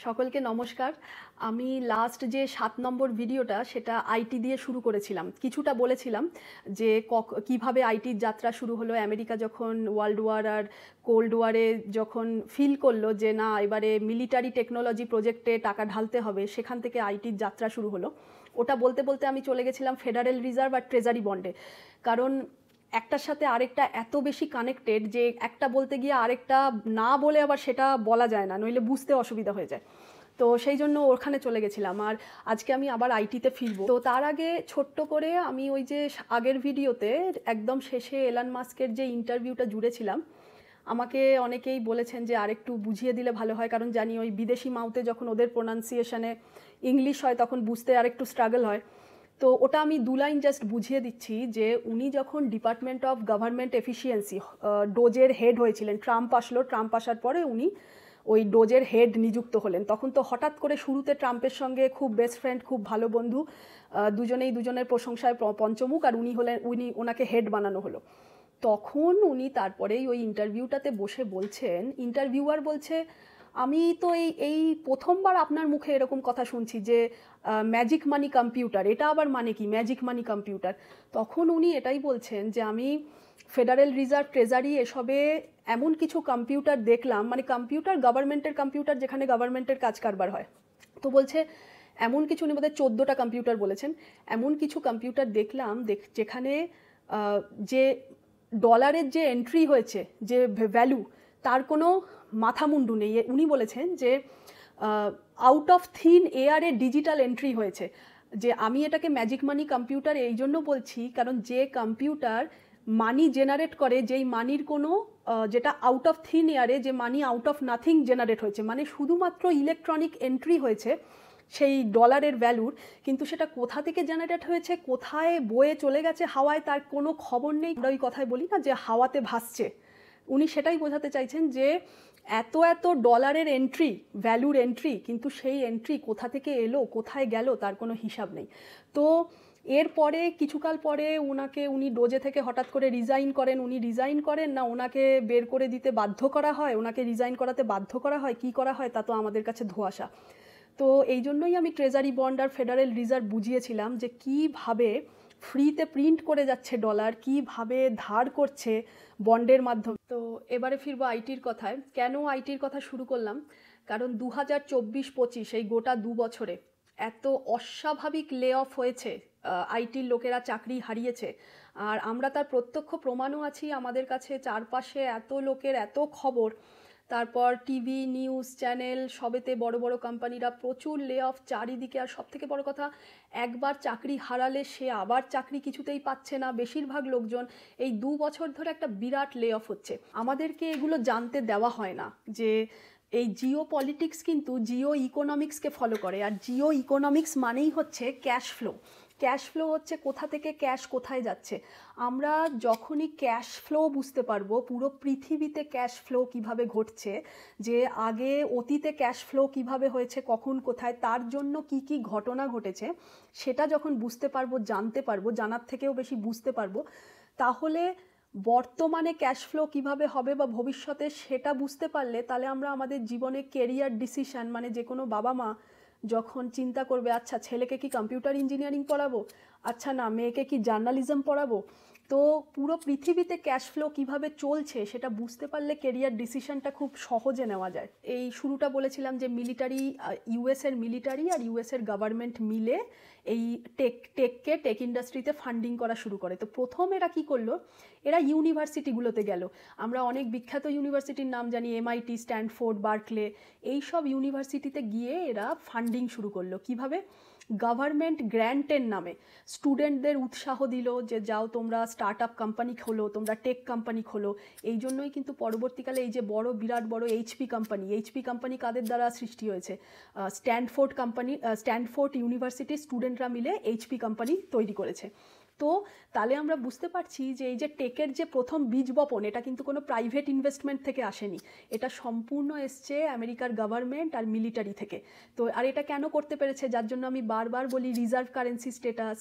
সকলকে নমস্কার। আমি লাস্ট যে ৭ নম্বর ভিডিওটা সেটা আইটি দিয়ে শুরু করেছিলাম। কিছুটা বলেছিলাম যে কিভাবে আইটির যাত্রা শুরু হলো। আমেরিকা যখন ওয়ার্ল্ড ওয়ার আর কোল্ড ওয়ারে যখন ফিল করলো যে না এবারে মিলিটারি টেকনোলজি প্রজেক্টে টাকা ঢালতে হবে, সেখান থেকে আইটির যাত্রা শুরু হলো। ওটা বলতে বলতে আমি চলে গেছিলাম ফেডারেল রিজার্ভ আর ট্রেজারি বন্ডে। কারণ একটার সাথে আরেকটা এত বেশি কানেক্টেড যে একটা বলতে গিয়ে আরেকটা না বলে আবার সেটা বলা যায় না, নইলে বুঝতে অসুবিধা হয়ে যায়। তো সেই জন্য ওখানে চলে গেছিলাম। আর আজকে আমি আবার আইটিতে ফিরবো। তো তার আগে ছোট্ট করে আমি ওই যে আগের ভিডিওতে একদম শেষে এলান মাস্কের যে ইন্টারভিউটা জুড়েছিলাম, আমাকে অনেকেই বলেছেন যে আরেকটু বুঝিয়ে দিলে ভালো হয়, কারণ জানি ওই বিদেশি মাউথে যখন ওদের প্রোনাউন্সিয়েশনে ইংলিশ হয় তখন বুঝতে আরেকটু স্ট্রাগল হয়। তো ওটা আমি 2 লাইন জাস্ট বুঝিয়ে দিচ্ছি যে উনি যখন ডিপার্টমেন্ট অফ গভর্নমেন্ট এফিসিয়েন্সি ডোজের হেড হয়েছিলেন, ট্রাম্প আসলো, ট্রাম্প আসার পরে উনি ওই ডোজের হেড নিযুক্ত হলেন। তখন তো হঠাৎ করে শুরুতে ট্রাম্পের সঙ্গে খুব বেস্ট ফ্রেন্ড, খুব ভালো বন্ধু, দুজনেই দুজনের প্রশংসায় পঞ্চমুখ, আর ওনাকে হেড বানানো হলো। তখন উনি তারপরেই ওই ইন্টারভিউটাতে বসে বলছেন, ইন্টারভিউয়ার বলছে আমি তো এই প্রথমবার আপনার মুখে এরকম কথা শুনছি যে ম্যাজিক মানি কম্পিউটার, এটা আবার মানে কি ম্যাজিক মানি কম্পিউটার? তখন উনি এটাই বলছেন যে আমি ফেডারেল রিজার্ভ, ট্রেজারি এসবে এমন কিছু কম্পিউটার দেখলাম, মানে কম্পিউটার, গভর্নমেন্টের কম্পিউটার, যেখানে গভর্নমেন্টের কাজ কারবার হয়। তো বলছে এমন কিছু, উনি বোধহয় 14টা কম্পিউটার বলেছেন, এমন কিছু কম্পিউটার দেখলাম যেখানে যে ডলারের যে এন্ট্রি হয়েছে, যে ভ্যালু, তার কোনো মাথামুন্ডু নেই। উনি বলেছেন যে আউট অফ থিন এয়ারে ডিজিটাল এন্ট্রি হয়েছে। যে আমি এটাকে ম্যাজিক মানি কম্পিউটার এই জন্য বলছি কারণ যে কম্পিউটার মানি জেনারেট করে, যেই মানির কোনো যেটা আউট অফ থিন এয়ারে, যে মানি আউট অফ নাথিং জেনারেট হয়েছে, মানে শুধুমাত্র ইলেকট্রনিক এন্ট্রি হয়েছে সেই ডলারের ভ্যালুর, কিন্তু সেটা কোথা থেকে জেনারেট হয়েছে, কোথায় বয়ে চলে গেছে হাওয়ায়, তার কোনো খবর নেই। আমরা ওই কথায় বলি না যে হাওয়াতে ভাসছে, উনি সেটাই বোঝাতে চাইছেন যে এত এত ডলারের এন্ট্রি, ভ্যালুর এন্ট্রি, কিন্তু সেই এন্ট্রি কোথা থেকে এলো, কোথায় গেল, তার কোনো হিসাব নেই। তো এরপরে কিছুকাল পরে উনি ডোজে থেকে হঠাৎ করে রিজাইন করেন। উনি রিজাইন করেন না ওনাকে বের করে দিতে বাধ্য করা হয়, ওনাকে রিজাইন করাতে বাধ্য করা হয়, কি করা হয় তা তো আমাদের কাছে ধোঁয়াশা। তো এই জন্যই আমি ট্রেজারি বন্ড আর ফেডারেল রিজার্ভ বুঝিয়েছিলাম যে কীভাবে ফ্রিতে প্রিন্ট করে যাচ্ছে ডলার, কীভাবে ধার করছে বন্ডের মাধ্যমে। তো এবারে ফিরবো আইটির কথায়। কেন আইটির কথা শুরু করলাম? কারণ 2024-25 এই গোটা 2 বছরে এত অস্বাভাবিক লে অফ হয়েছে, আইটির লোকেরা চাকরি হারিয়েছে, আর আমরা তার প্রত্যক্ষ প্রমাণও আছি। আমাদের কাছে চারপাশে এত লোকের এত খবর, তারপর টিভি নিউজ চ্যানেল সবেতে বড় বড় কোম্পানিরা প্রচুর লে অফ চারিদিকে। আর সবথেকে বড় কথা, একবার চাকরি হারালে সে আবার চাকরি কিছুতেই পাচ্ছে না। বেশিরভাগ লোকজন এই 2 বছর ধরে একটা বিরাট লে অফ হচ্ছে। আমাদেরকে এগুলো জানতে দেওয়া হয় না যে এই জিও পলিটিক্স কিন্তু জিও ইকোনমিক্সকে ফলো করে, আর জিও ইকোনমিক্স মানেই হচ্ছে ক্যাশ ফ্লো। ক্যাশ ফ্লো হচ্ছে কোথা থেকে ক্যাশ কোথায় যাচ্ছে। আমরা যখনই ক্যাশ ফ্লো বুঝতে পারবো, পুরো পৃথিবীতে ক্যাশ ফ্লো কিভাবে ঘটছে, যে আগে অতীতে ক্যাশ ফ্লো কিভাবে হয়েছে, কখন কোথায়, তার জন্য কি কি ঘটনা ঘটেছে, সেটা যখন বুঝতে পারবো, জানতে পারবো, জানার থেকেও বেশি বুঝতে পারবো, তাহলে বর্তমানে ক্যাশ ফ্লো কীভাবে হবে বা ভবিষ্যতে সেটা বুঝতে পারলে তাহলে আমরা আমাদের জীবনে কেরিয়ার ডিসিশান, মানে যে কোনো বাবা মা যখন চিন্তা করবে আচ্ছা ছেলেকে কি কম্পিউটার ইঞ্জিনিয়ারিং পড়াবো, আচ্ছা না মেয়েকে কি জার্নালিজম পড়াবো, তো পুরো পৃথিবীতে ক্যাশ ফ্লো কীভাবে চলছে সেটা বুঝতে পারলে কেরিয়ার ডিসিশনটা খুব সহজে নেওয়া যায়। এই শুরুটা বলেছিলাম যে মিলিটারি, ইউএসের মিলিটারি আর ইউএসের গভর্নমেন্ট মিলে এই টেক ইন্ডাস্ট্রিতে ফান্ডিং করা শুরু করে। তো প্রথম এরা কি করলো, এরা ইউনিভার্সিটিগুলোতে গেল। আমরা অনেক বিখ্যাত ইউনিভার্সিটির নাম জানি, এমআইটি, স্ট্যানফোর্ড, বার্কলে, এই সব ইউনিভার্সিটিতে গিয়ে এরা ফান্ডিং শুরু করলো। কিভাবে? গভর্নমেন্ট গ্র্যান্টের নামে স্টুডেন্টদের উৎসাহ দিল যে যাও তোমরা স্টার্ট আপ কোম্পানি খোলো, তোমরা টেক কোম্পানি খোলো। এই জন্যই কিন্তু পরবর্তীকালে এই যে বড় বিরাট বড় এইচপি কোম্পানি কাদের দ্বারা সৃষ্টি হয়েছে? স্ট্যানফোর্ড ইউনিভার্সিটির স্টুডেন্টরা মিলে এইচপি কোম্পানি তৈরি করেছে। তো তাহলে আমরা বুঝতে পারছি যে এই যে টেকের যে প্রথম বীজ বপন, এটা কিন্তু কোনো প্রাইভেট ইনভেস্টমেন্ট থেকে আসেনি, এটা সম্পূর্ণ এসছে আমেরিকার গভর্নমেন্ট আর মিলিটারি থেকে। তো আর এটা কেন করতে পেরেছে, যার জন্য আমি বারবার বলি reserve currency status,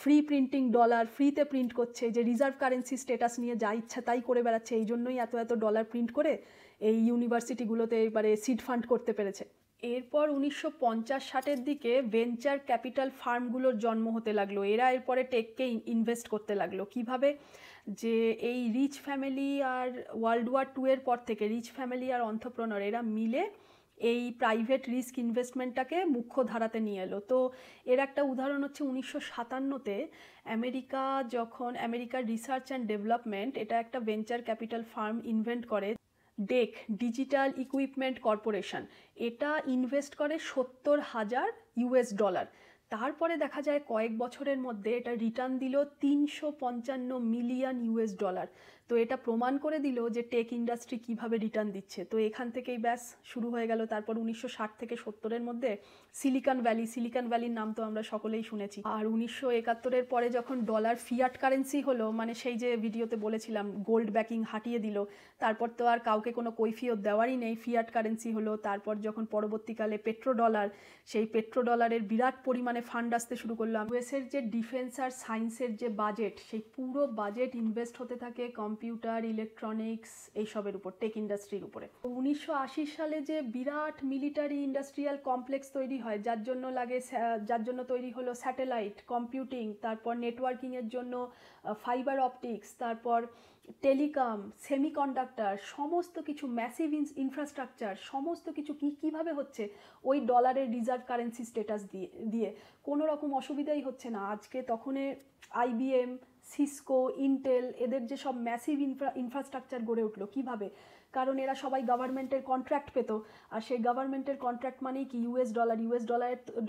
free printing dollar, ফ্রিতে প্রিন্ট করছে, যে রিজার্ভ কারেন্সি স্ট্যাটাস নিয়ে যা ইচ্ছা তাই করে বেড়াচ্ছে, এই জন্যই এত এত ডলার প্রিন্ট করে এই ইউনিভার্সিটিগুলোতে এবারে সিড ফান্ড করতে পেরেছে। এরপর 1950-60-এর দিকে ভেঞ্চার ক্যাপিটাল ফার্মগুলোর জন্ম হতে লাগলো। এরা এরপরে টেককে ইনভেস্ট করতে লাগলো। কিভাবে? যে এই রিচ ফ্যামিলি আর ওয়ার্ল্ড ওয়ার 2 এর পর থেকে রিচ ফ্যামিলি আর অন্ত্রপ্রনার এরা মিলে এই প্রাইভেট রিস্ক ইনভেস্টমেন্টটাকে মুখ্য ধারাতে নিয়ে এলো। তো এর একটা উদাহরণ হচ্ছে 1957-তে আমেরিকার রিসার্চ অ্যান্ড ডেভেলপমেন্ট এটা একটা ভেঞ্চার ক্যাপিটাল ফার্ম ইনভেন্ট করে, ডেক, ডিজিটাল ইকুইপমেন্ট কর্পোরেশন। এটা ইনভেস্ট করে $70,000। তারপরে দেখা যায় কয়েক বছরের মধ্যে এটা রিটার্ন দিল $355 মিলিয়ন। তো এটা প্রমাণ করে দিল যে টেক ইন্ডাস্ট্রি কিভাবে রিটার্ন দিচ্ছে। তো এখান থেকেই ব্যাস শুরু হয়ে গেল। তারপর 1960 থেকে 70-এর মধ্যে সিলিকন ভ্যালির নাম তো আমরা সকলেই শুনেছি। আর 1971-এর পরে যখন ডলার ফিয়াট কারেন্সি হলো, মানে সেই যে ভিডিওতে বলেছিলাম গোল্ড ব্যাকিং হাটিয়ে দিল, তারপর তো আর কাউকে কোনো কৈফিয়ত দেওয়ারই নেই, ফিয়াট কারেন্সি হলো। তারপর যখন পরবর্তীকালে পেট্রোডলার, সেই পেট্রোডলারের বিরাট পরিমাণে ফান্ড আসতে শুরু করলাম। ইউএসের যে ডিফেন্স আর সায়েন্সের যে বাজেট, সেই পুরো বাজেট ইনভেস্ট হতে থাকে কম্পিউটার, ইলেকট্রনিক্স এইসবের উপর, টেক ইন্ডাস্ট্রির উপরে। 1980 সালে যে বিরাট মিলিটারি ইন্ডাস্ট্রিয়াল কমপ্লেক্স তৈরি হয়, যার জন্য তৈরি হলো স্যাটেলাইট, কম্পিউটিং, তারপর নেটওয়ার্কিংয়ের জন্য ফাইবার অপটিক্স, তারপর টেলিকম, সেমিকন্ডাক্টর, সমস্ত কিছু ম্যাসিভ ইনফ্রাস্ট্রাকচার, সমস্ত কিছু কীভাবে হচ্ছে? ওই ডলারের রিজার্ভ কারেন্সি স্ট্যাটাস দিয়ে কোনো রকম অসুবিধাই হচ্ছে না। আজকে তখন IBM, সিসকো, ইন্টেল এদের যে সব ম্যাসিভ ইনফ্রাস্ট্রাকচার গড়ে উঠলো কিভাবে? কারণ এরা সবাই গভর্নমেন্টের কন্ট্রাক্ট পেত, আর সেই গভর্নমেন্টের কন্ট্রাক্ট মানেই কি?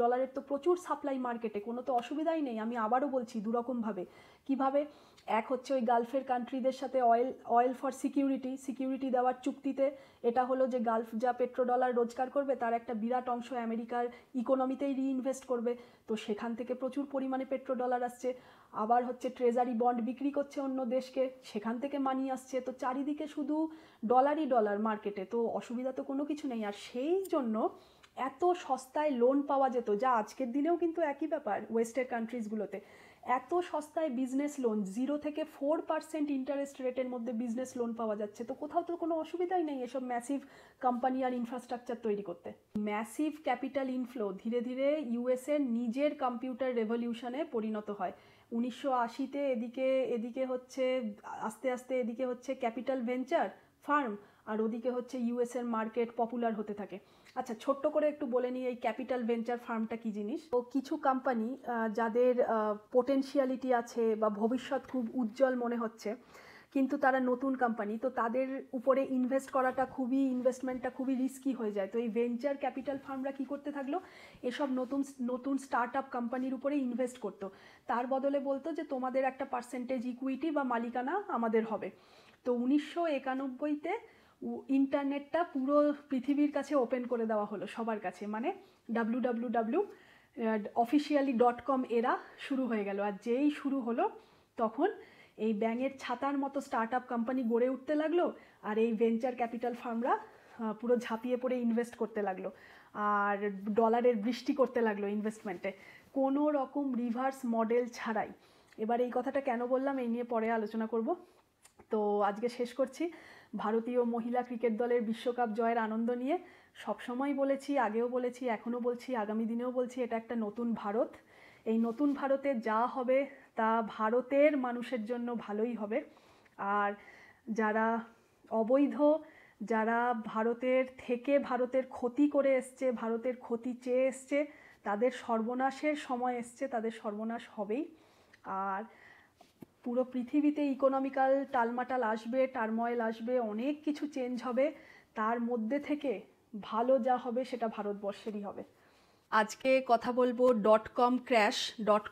ডলারের তো প্রচুর সাপ্লাই মার্কেটে, কোনো তো অসুবিধাই নেই। আমি আবারও বলছি দুরকমভাবে। কিভাবে? এক হচ্ছে ওই গালফের কান্ট্রিদের সাথে অয়েল ফর সিকিউরিটি দেওয়ার চুক্তিতে এটা হলো যে গালফ যা পেট্রোডলার রোজগার করবে তার একটা বিরাট অংশ আমেরিকার ইকোনমিতেই রিইনভেস্ট করবে, তো সেখান থেকে প্রচুর পরিমাণে পেট্রোডলার আসছে। আবার হচ্ছে ট্রেজারি বন্ড বিক্রি করছে অন্য দেশকে, সেখান থেকে মানি আসছে। তো চারিদিকে শুধু ডলার মার্কেটে, তো অসুবিধা তো কোনো কিছু নেই। আর সেই জন্য এত সস্তায় লোন পাওয়া যেত, যা আজকের দিনেও কিন্তু একই ব্যাপার ওয়েস্টের কান্ট্রিজগুলোতে। এত সস্তায় বিজনেস লোন, 0 থেকে 4% ইন্টারেস্ট রেটের মধ্যে বিজনেস লোন পাওয়া যাচ্ছে। তো কোথাও তো কোনো অসুবিধাই নেই এসব ম্যাসিভ কোম্পানি আর ইনফ্রাস্ট্রাকচার তৈরি করতে। ম্যাসিভ ক্যাপিটাল ইনফ্লো ধীরে ধীরে ইউএসের নিজের কম্পিউটার রেভলিউশনে পরিণত হয়। 1980-তে এদিকে হচ্ছে আস্তে আস্তে এদিকে হচ্ছে ক্যাপিটাল ভেঞ্চার ফার্ম, আর ওদিকে হচ্ছে ইউএসের মার্কেট পপুলার হতে থাকে। আচ্ছা, ছোট্ট করে একটু বলে নিই এই ক্যাপিটাল ভেঞ্চার ফার্মটা কী জিনিস। তো কিছু কোম্পানি যাদের পোটেনশিয়ালিটি আছে বা ভবিষ্যৎ খুব উজ্জ্বল মনে হচ্ছে, কিন্তু তারা নতুন কোম্পানি, তো তাদের উপরে ইনভেস্টমেন্টটা খুবই রিস্কি হয়ে যায়। তো এই ভেঞ্চার ক্যাপিটাল ফার্মরা কী করতে থাকলো? এসব নতুন স্টার্ট আপ কোম্পানির উপরে ইনভেস্ট করতো। তার বদলে বলতো যে তোমাদের একটা পার্সেন্টেজ ইকুইটি বা মালিকানা আমাদের হবে। তো 1991-তে ইন্টারনেটটা পুরো পৃথিবীর কাছে ওপেন করে দেওয়া হলো সবার কাছে, মানে www অফিসিয়ালি .com এরা শুরু হয়ে গেল। আর যেই শুরু হলো তখন এই ব্যাঙের ছাতার মতো স্টার্ট আপ কোম্পানি গড়ে উঠতে লাগলো, আর এই ভেঞ্চার ক্যাপিটাল ফার্মরা পুরো ঝাঁপিয়ে পড়ে ইনভেস্ট করতে লাগলো, আর ডলারের বৃষ্টি করতে লাগলো ইনভেস্টমেন্টে, কোনো রকম রিভার্স মডেল ছাড়াই। এবার এই কথাটা কেন বললাম এই নিয়ে পরে আলোচনা করব। তো আজকে শেষ করছি ভারতীয় মহিলা ক্রিকেট দলের বিশ্বকাপ জয়ের আনন্দ নিয়ে। সবসময় বলেছি, আগেও বলেছি, এখনও বলছি, আগামী দিনেও বলছি, এটা একটা নতুন ভারত। এই নতুন ভারতে যা হবে তা ভারতের মানুষের জন্য ভালোই হবে। আর যারা অবৈধ, যারা ভারতের ক্ষতি করে এসছে, ভারতের ক্ষতি চেয়ে এসছে, তাদের সর্বনাশের সময় এসছে, তাদের সর্বনাশ হবেই। আর পুরো পৃথিবীতে ইকোনমিক্যাল টালমাটাল আসবে, টার্ময়েল আসবে, অনেক কিছু চেঞ্জ হবে, তার মধ্যে থেকে ভালো যা হবে সেটা ভারতবর্ষেরই হবে। আজকে কথা বলবো .com ক্র্যাশ।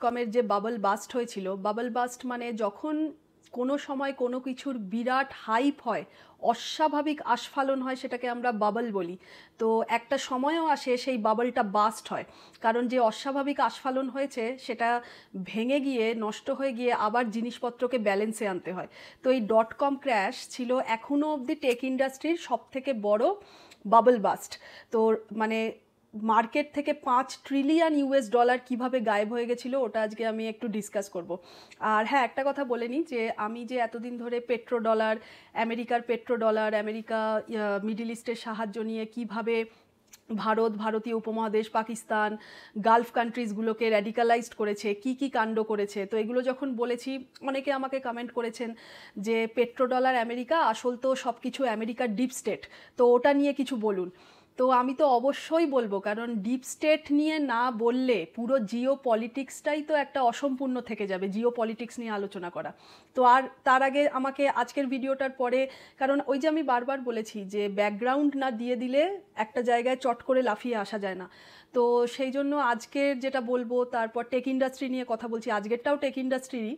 .comএর যে বাবল বাস্ট হয়েছিল, বাবল বাস্ট মানে যখন কোনো সময় কোনো কিছুর বিরাট হাইপ হয়, অস্বাভাবিক আস্ফালন হয়, সেটাকে আমরা বাবল বলি। তো একটা সময়ও আসে সেই বাবলটা বাস্ট হয়, কারণ যে অস্বাভাবিক আস্ফালন হয়েছে সেটা ভেঙে গিয়ে, নষ্ট হয়ে গিয়ে আবার জিনিসপত্রকে ব্যালেন্সে আনতে হয়। তো এই .com ক্র্যাশ ছিল এখনও অবধি টেক ইন্ডাস্ট্রির সবথেকে বড় বাবল বাস্ট। তো মানে মার্কেট থেকে $5 ট্রিলিয়ন কিভাবে গায়েব হয়ে গেছিলো, ওটা আজকে আমি একটু ডিসকাস করব। আর হ্যাঁ, একটা কথা বলে নিই যে আমি যে এতদিন ধরে পেট্রোডলার, আমেরিকার পেট্রোডলার, আমেরিকা মিডল ইস্টের সাহায্য নিয়ে কিভাবে ভারত, ভারতীয় উপমহাদেশ, পাকিস্তান, গালফ কান্ট্রিজগুলোকে র্যাডিকালাইজড করেছে, কি কি কাণ্ড করেছে, তো এগুলো যখন বলেছি অনেকে আমাকে কমেন্ট করেছেন যে পেট্রোডলার আমেরিকা, আসল তো সব কিছু আমেরিকার ডিপ স্টেট, তো ওটা নিয়ে কিছু বলুন। তো আমি তো অবশ্যই বলবো, কারণ ডিপ স্টেট নিয়ে না বললে পুরো জিও পলিটিক্সটাই তো একটা অসম্পূর্ণ থেকে যাবে, জিও পলিটিক্স নিয়ে আলোচনা করা। তো আর তার আগে আমাকে আজকের ভিডিওটার পরে, কারণ ওই যে আমি বারবার বলেছি যে ব্যাকগ্রাউন্ড না দিয়ে দিলে একটা জায়গায় চট করে লাফিয়ে আসা যায় না, তো সেই জন্য আজকের যেটা বলবো, তারপর টেক ইন্ডাস্ট্রি নিয়ে কথা বলছি, আজকেরটাও টেক ইন্ডাস্ট্রিরই।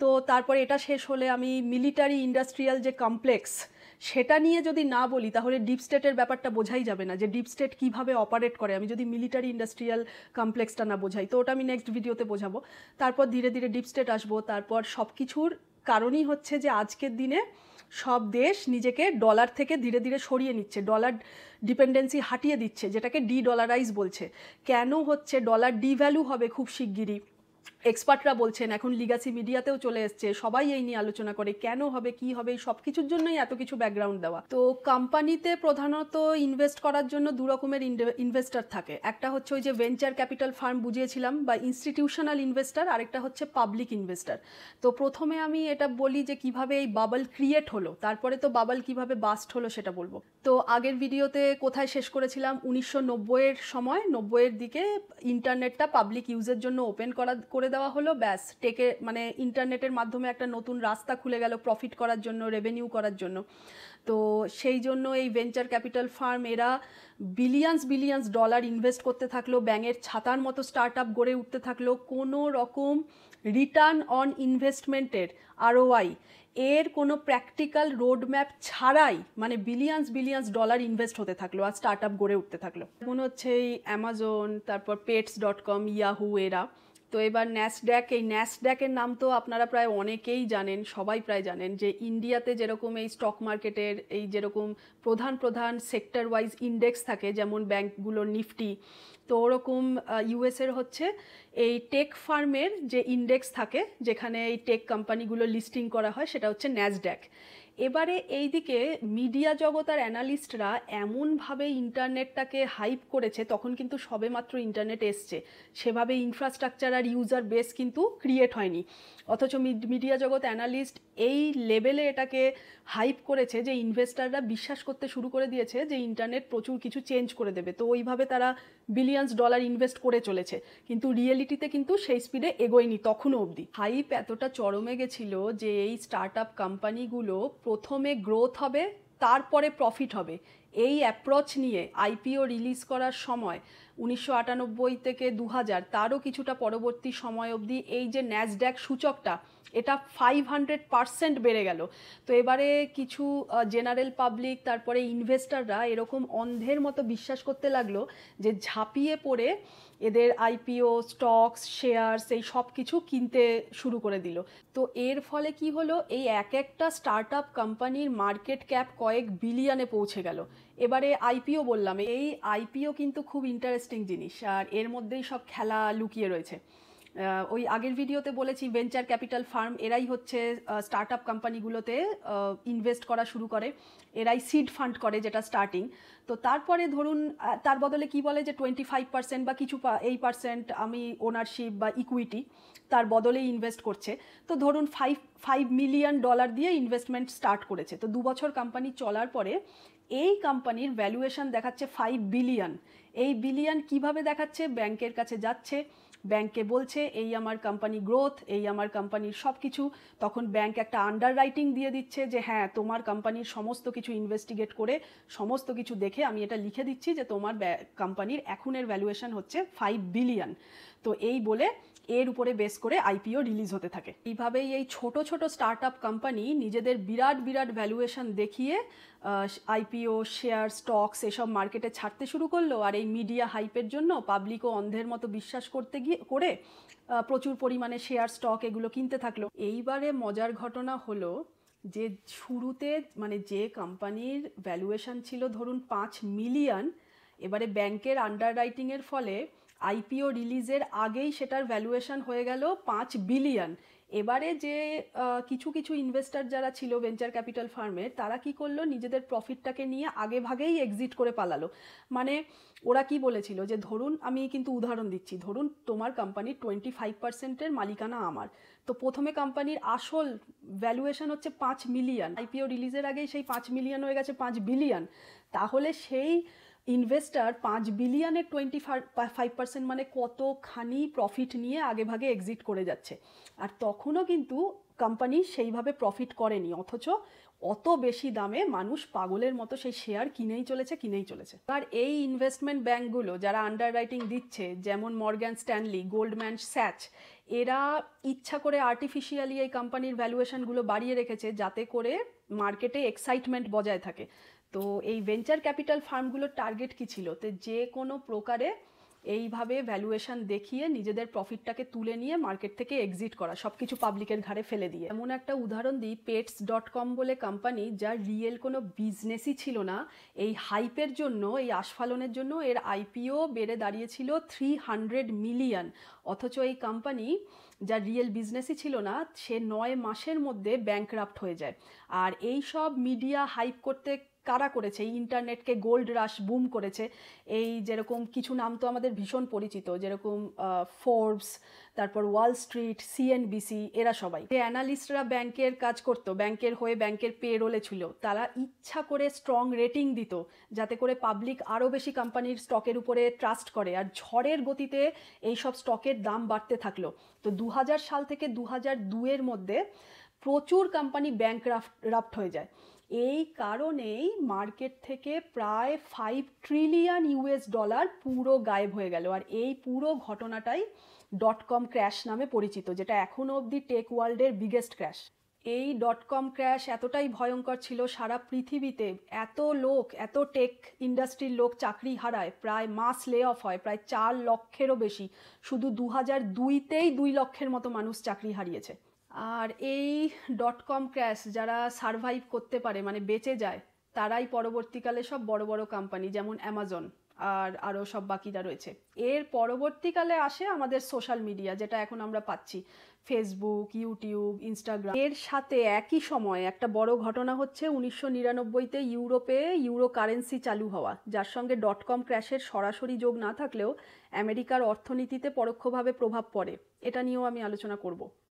তো তারপরে এটা শেষ হলে আমি মিলিটারি ইন্ডাস্ট্রিয়াল যে কমপ্লেক্স, সেটা নিয়ে যদি না বলি তাহলে ডিপ স্টেটের ব্যাপারটা বোঝাই যাবে না, যে ডিপ স্টেট কীভাবে অপারেট করে, আমি যদি মিলিটারি ইন্ডাস্ট্রিয়াল কমপ্লেক্সটা না বোঝাই। তো ওটা আমি নেক্সট ভিডিওতে বোঝাবো। তারপর ধীরে ধীরে ডিপ স্টেট আসবো। তারপর সব কিছুর কারণই হচ্ছে যে আজকের দিনে সব দেশ নিজেকে ডলার থেকে ধীরে ধীরে সরিয়ে নিচ্ছে, ডলার ডিপেন্ডেন্সি হাটিয়ে দিচ্ছে, যেটাকে ডি ডলারাইজ বলছে। কেন হচ্ছে? ডলার ডিভ্যালু হবে খুব শিগগিরই, এক্সপার্টরা বলছেন, এখন লিগাসি মিডিয়াতেও চলে এসছে, সবাই এই নিয়ে আলোচনা করে কেন হবে, কি হবে, এই সব কিছুর জন্যই এত কিছু ব্যাকগ্রাউন্ড দেওয়া। তো কোম্পানিতে প্রধানত ইনভেস্ট করার জন্য দু রকমের ইনভেস্টার থাকে, একটা হচ্ছে ওই যে ভেঞ্চার ক্যাপিটাল ফার্ম বুঝিয়েছিলাম বা ইনস্টিটিউশনাল ইনভেস্টার, আরেকটা হচ্ছে পাবলিক ইনভেস্টার। তো প্রথমে আমি এটা বলি যে কিভাবে এই বাবল ক্রিয়েট হলো, তারপরে তো বাবল কিভাবে বাস্ট হলো সেটা বলবো। তো আগের ভিডিওতে কোথায় শেষ করেছিলাম, 1990-এর সময়, 90-এর দিকে ইন্টারনেটটা পাবলিক ইউজের জন্য ওপেন করে দেওয়া হলো, ব্যাস টেকে মানে ইন্টারনেটের মাধ্যমে একটা নতুন রাস্তা খুলে গেল প্রফিট করার জন্য, রেভিনিউ করার জন্য। তো সেই জন্য এই ভেঞ্চার ক্যাপিটাল ফার্ম এরা বিলিয়ন্স ডলার ইনভেস্ট করতে থাকলো, ব্যাঙের ছাতার মতো স্টার্ট আপ গড়ে উঠতে থাকলো, কোনো রকম রিটার্ন অন ইনভেস্টমেন্টের ROI এর কোনো প্র্যাকটিক্যাল রোডম্যাপ ছাড়াই, মানে বিলিয়ন্স ডলার ইনভেস্ট হতে থাকলো আর স্টার্ট আপ গড়ে উঠতে থাকলো। মনে হচ্ছে এই অ্যামাজন, তারপর pets.com, ইয়াহু এরা। তো এবার ন্যাসড্যাক, এই ন্যাসড্যাকের নাম তো আপনারা প্রায় অনেকেই জানেন, সবাই প্রায় জানেন যে ইন্ডিয়াতে যেরকম এই স্টক মার্কেটের এই যেরকম প্রধান সেক্টর ওয়াইজ ইন্ডেক্স থাকে, যেমন ব্যাঙ্কগুলোর নিফটি, তো ওরকম ইউএসের হচ্ছে এই টেক ফার্মের যে ইন্ডেক্স থাকে, যেখানে এই টেক কোম্পানিগুলো লিস্টিং করা হয়, সেটা হচ্ছে ন্যাসড্যাক। এবারে এইদিকে মিডিয়া জগৎ আর অ্যানালিস্টরা এমনভাবে ইন্টারনেটটাকে হাইপ করেছে, তখন কিন্তু সবেমাত্র ইন্টারনেট এসছে, সেভাবে ইনফ্রাস্ট্রাকচার আর ইউজার বেস কিন্তু ক্রিয়েট হয়নি, অথচ মিডিয়া জগৎ অ্যানালিস্ট এই লেভেলে এটাকে হাইপ করেছে যে ইনভেস্টাররা বিশ্বাস করতে শুরু করে দিয়েছে যে ইন্টারনেট প্রচুর কিছু চেঞ্জ করে দেবে। তো ওইভাবে তারা বিলিয়ন্স ডলার ইনভেস্ট করে চলেছে, কিন্তু রিয়েলিটিতে কিন্তু সেই স্পিডে এগোয়নি তখনও অবধি। হাইপ এতটা চরমে গেছিল যে এই স্টার্ট আপ কোম্পানিগুলো প্রথমে গ্রোথ হবে, তারপরে প্রফিট হবে, এই অ্যাপ্রোচ নিয়ে আইপিও রিলিজ করার সময় 1998 থেকে 2000, তারও কিছুটা পরবর্তী সময় অবধি এই যে ন্যাসড্যাক সূচকটা, এটা 500% বেড়ে গেল। তো এবারে কিছু জেনারেল পাবলিক, তারপরে ইনভেস্টাররা এরকম অন্ধের মতো বিশ্বাস করতে লাগলো যে ঝাঁপিয়ে পড়ে এদের আইপিও, স্টকস, শেয়ারস এই সব কিছু কিনতে শুরু করে দিল। তো এর ফলে কি হলো, এই এক একটা স্টার্ট আপ কোম্পানির মার্কেট ক্যাপ কয়েক বিলিয়নে পৌঁছে গেল। এবারে আইপিও বললাম, এই আইপিও কিন্তু খুব ইন্টারেস্টিং জিনিস, আর এর মধ্যেই সব খেলা লুকিয়ে রয়েছে। ওই আগের ভিডিওতে বলেছি ভেঞ্চার ক্যাপিটাল ফার্ম এরাই হচ্ছে স্টার্ট আপ কোম্পানিগুলোতে ইনভেস্ট করা শুরু করে, এরাই সিড ফান্ড করে, যেটা স্টার্টিং। তো তারপরে ধরুন তার বদলে কি বলে যে 25% বা কিছু এই পার্সেন্ট আমি ওনারশিপ বা ইকুইটি তার বদলেই ইনভেস্ট করছে। তো ধরুন $5 মিলিয়ন দিয়ে ইনভেস্টমেন্ট স্টার্ট করেছে। তো 2 বছর কোম্পানি চলার পরে এই কোম্পানির ভ্যালুয়েশন দেখাচ্ছে 5 বিলিয়ন। এই বিলিয়ন কিভাবে দেখাচ্ছে? ব্যাংকের কাছে যাচ্ছে, ব্যাংকে বলছে এই আমার কোম্পানি গ্রোথ, এই আমার কোম্পানির সব কিছু। তখন ব্যাংক একটা আন্ডার রাইটিং দিয়ে দিচ্ছে যে হ্যাঁ, তোমার কোম্পানির সমস্ত কিছু ইনভেস্টিগেট করে সমস্ত কিছু দেখে আমি এটা লিখে দিচ্ছি যে তোমার কোম্পানির এখনের ভ্যালুয়েশন হচ্ছে 5 বিলিয়ন। তো এই বলে এর উপরে বেস করে আইপিও রিলিজ হতে থাকে। এইভাবেই এই ছোট স্টার্ট আপ কোম্পানি নিজেদের বিরাট ভ্যালুয়েশন দেখিয়ে আইপিও, শেয়ার, স্টকস এসব মার্কেটে ছাড়তে শুরু করলো, আর এই মিডিয়া হাইপের জন্য পাবলিকও অন্ধের মতো বিশ্বাস করে প্রচুর পরিমাণে শেয়ার, স্টক এগুলো কিনতে থাকলো। এইবারে মজার ঘটনা হলো যে শুরুতে মানে যে কোম্পানির ভ্যালুয়েশন ছিল ধরুন 5 মিলিয়ন, এবারে ব্যাংকের আন্ডাররাইটিংয়ের ফলে আইপিও রিলিজের আগেই সেটার ভ্যালুয়েশন হয়ে গেল 5 বিলিয়ন। এবারে যে কিছু কিছু ইনভেস্টর যারা ছিল ভেঞ্চার ক্যাপিটাল ফার্মের, তারা কি করলো, নিজেদের প্রফিটটাকে নিয়ে আগে ভাগেই এক্সিট করে পালালো। মানে ওরা কি বলেছিল যে ধরুন, আমি কিন্তু উদাহরণ দিচ্ছি, ধরুন তোমার কোম্পানির 25%-এর মালিকানা আমার, তো প্রথমে কোম্পানির আসল ভ্যালুয়েশন হচ্ছে 5 মিলিয়ন, আইপিও রিলিজের আগেই সেই 5 মিলিয়ন হয়ে গেছে 5 বিলিয়ন। তাহলে সেই ইনভেস্টার 5 বিলিয়নের 25% মানে কতখানি প্রফিট নিয়ে আগে ভাগে এক্সিট করে যাচ্ছে। আর তখনও কিন্তু কোম্পানি সেইভাবে প্রফিট করেনি, অথচ অত বেশি দামে মানুষ পাগলের মতো সেই শেয়ার কিনেই চলেছে। আর এই ইনভেস্টমেন্ট ব্যাঙ্কগুলো যারা আন্ডাররাইটিং দিচ্ছে, যেমন মর্গ্যান স্ট্যানলি, গোল্ডম্যান স্যাচ, এরা ইচ্ছা করে আর্টিফিশিয়ালি এই কোম্পানির ভ্যালুয়েশনগুলো বাড়িয়ে রেখেছে যাতে করে মার্কেটে এক্সাইটমেন্ট বজায় থাকে। তো এই ভেঞ্চার ক্যাপিটাল ফার্মগুলোর টার্গেট কী ছিল, তো যে কোনো প্রকারে এইভাবে ভ্যালুয়েশন দেখিয়ে নিজেদের প্রফিটটাকে তুলে নিয়ে মার্কেট থেকে এক্সিট করা, সব কিছু পাবলিকের ঘাড়ে ফেলে দিয়ে। এমন একটা উদাহরণ দিই, pets.com বলে কোম্পানি, যার রিয়েল কোনো বিজনেসই ছিল না, এই হাইপের জন্য, এই আস্ফালনের জন্য এর আইপিও বেড়ে দাঁড়িয়েছিল 300 মিলিয়ন। অথচ এই কোম্পানি, যার রিয়েল বিজনেসই ছিল না, সে 9 মাসের মধ্যে ব্যাংকরাপ্ট হয়ে যায়। আর এই সব মিডিয়া হাইপ করতে কারা করেছে, এই ইন্টারনেটকে গোল্ড রাশ বুম করেছে, এই যেরকম কিছু নাম তো আমাদের ভীষণ পরিচিত, যেরকম ফোর্বস, তারপর ওয়াল স্ট্রিট, সিএনবিসি, এরা সবাই। যে অ্যানালিস্টরা ব্যাংকের কাজ করতো, ব্যাংকের হয়ে ব্যাংকের পেরোলে ছিল, তারা ইচ্ছা করে স্ট্রং রেটিং দিত যাতে করে পাবলিক আরও বেশি কোম্পানির স্টকের উপরে ট্রাস্ট করে, আর ঝড়ের গতিতে এইসব স্টকের দাম বাড়তে থাকলো। তো 2000 সাল থেকে 2002-এর মধ্যে প্রচুর কোম্পানি ব্যাংকরাপ্ট হয়ে যায়। এই কারণেই মার্কেট থেকে প্রায় $5 ট্রিলিয়ন পুরো গায়েব হয়ে গেল। আর এই পুরো ঘটনাটাই .com ক্র্যাশ নামে পরিচিত, যেটা এখনও অবধি টেক ওয়ার্ল্ডের বিগেস্ট ক্র্যাশ। এই .com ক্র্যাশ এতটাই ভয়ঙ্কর ছিল, সারা পৃথিবীতে এত লোক, এত টেক ইন্ডাস্ট্রির লোক চাকরি হারায়, প্রায় মাস লে অফ হয়, প্রায় 4 লক্ষেরও বেশি। শুধু 2002-তেই 2 লক্ষের মতো মানুষ চাকরি হারিয়েছে। আর এই .com ক্র্যাশ যারা সারভাইভ করতে পারে, মানে বেঁচে যায়, তারাই পরবর্তীকালে সব বড় বড় কোম্পানি, যেমন অ্যামাজন আর আরও সব বাকিরা রয়েছে। এর পরবর্তীকালে আসে আমাদের সোশ্যাল মিডিয়া, যেটা এখন আমরা পাচ্ছি, ফেসবুক, ইউটিউব, ইনস্টাগ্রাম। এর সাথে একই সময়ে একটা বড় ঘটনা হচ্ছে 1999-তে ইউরোপে ইউরো কারেন্সি চালু হওয়া, যার সঙ্গে .com ক্র্যাশের সরাসরি যোগ না থাকলেও আমেরিকার অর্থনীতিতে পরোক্ষভাবে প্রভাব পড়ে। এটা নিয়েও আমি আলোচনা করব।